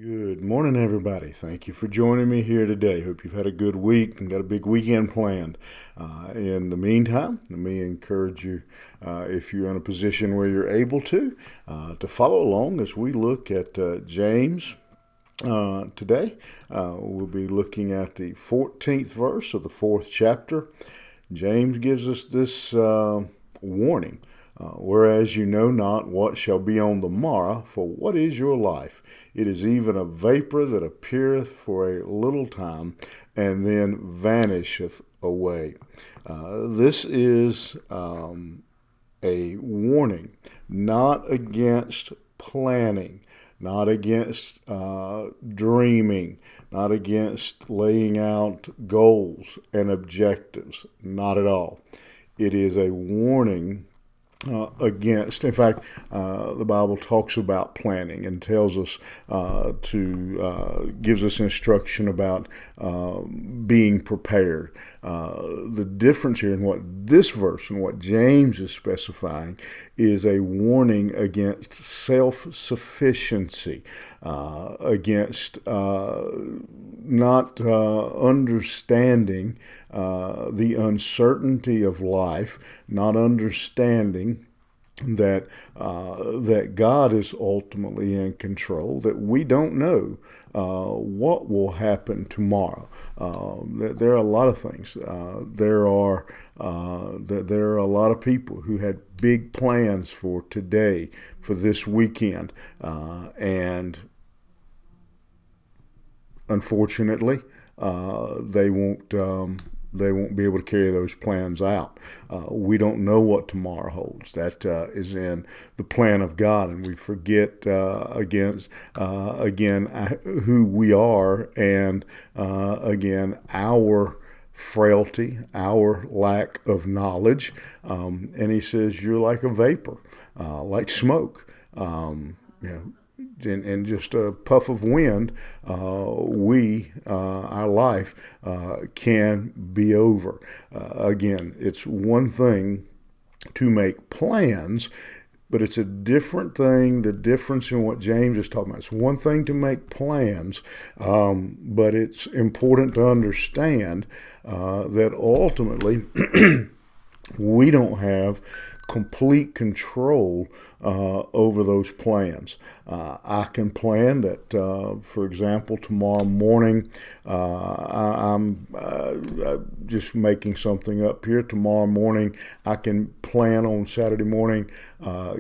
Good morning, everybody. Thank you for joining me here today. Hope you've had a good week and got a big weekend planned. In the meantime, let me encourage you, if you're in a position where you're able to follow along as we look at James. Today, we'll be looking at the 14th verse of the 4th chapter. James gives us this warning. Whereas you know not what shall be on the morrow, for what is your life? It is even a vapor that appeareth for a little time, and then vanisheth away. This is a warning, not against planning, not against dreaming, not against laying out goals and objectives, not at all. It is a warning against. In fact, the Bible talks about planning and tells us gives us instruction about being prepared. The difference here in what this verse and what James is specifying is a warning against self-sufficiency, against not understanding the uncertainty of life, not understanding that God is ultimately in control, that we don't know what will happen tomorrow. There are a lot of things. There are a lot of people who had big plans for today, for this weekend, and unfortunately, they won't be able to carry those plans out. We don't know what tomorrow holds. That is in the plan of God, and we forget again who we are, and again our frailty, our lack of knowledge. And he says, "You're like a vapor, like smoke." And just a puff of wind, our life can be over. Again, it's one thing to make plans, but it's a different thing. The difference in what James is talking about. It's one thing to make plans, but it's important to understand that ultimately we don't have complete control over those plans. I can plan that, for example, tomorrow morning, I'm just making something up here. Tomorrow morning, I can plan on Saturday morning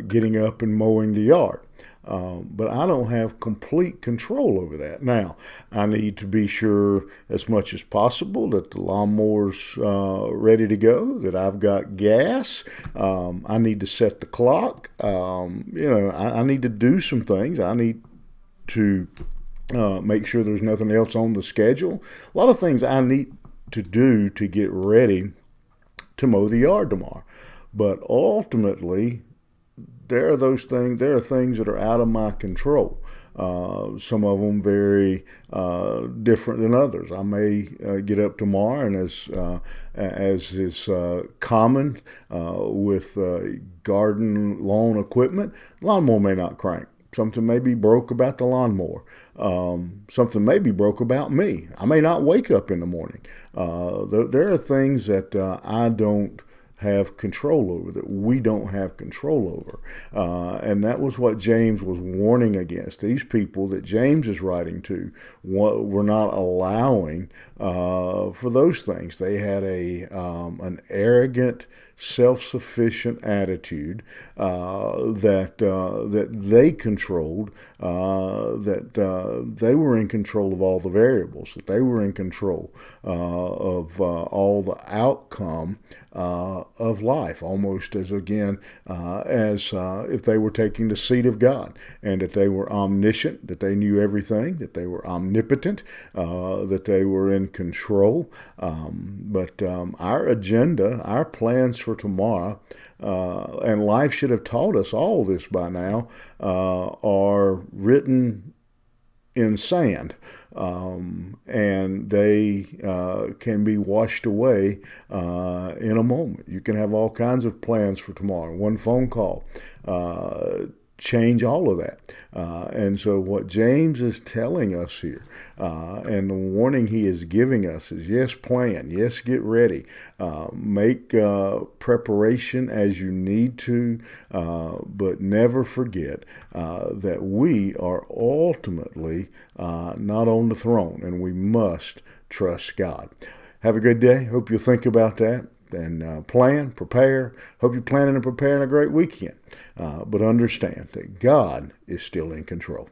getting up and mowing the yard. But I don't have complete control over that. Now, I need to be sure as much as possible that the lawnmower's ready to go, that I've got gas. I need to set the clock. I need to do some things. I need to make sure there's nothing else on the schedule. A lot of things I need to do to get ready to mow the yard tomorrow. But ultimately, there are things that are out of my control. Some of them very different than others. I may get up tomorrow, and as is common with garden lawn equipment, lawnmower may not crank. Something may be broke about the lawnmower. Something may be broke about me. I may not wake up in the morning. There are things that I don't have control over, that we don't have control over. And that was what James was warning against. These people that James is writing to were not allowing for those things. They had an arrogant, self-sufficient attitude that they controlled, that they were in control of all the variables, that they were in control of all the outcome of life, almost as if they were taking the seat of God, and that they were omniscient, that they knew everything, that they were omnipotent, that they were in control. But our agenda, our plans for tomorrow, and life should have taught us all this by now, are written in sand. And they can be washed away in a moment. You can have all kinds of plans for tomorrow. One phone call change all of that. And so what James is telling us here, and the warning he is giving us is, yes, plan, yes, get ready, make preparation as you need to, but never forget that we are ultimately not on the throne, and we must trust God. Have a good day. Hope you'll think about that and plan, prepare. Hope you're planning and preparing a great weekend. But understand that God is still in control.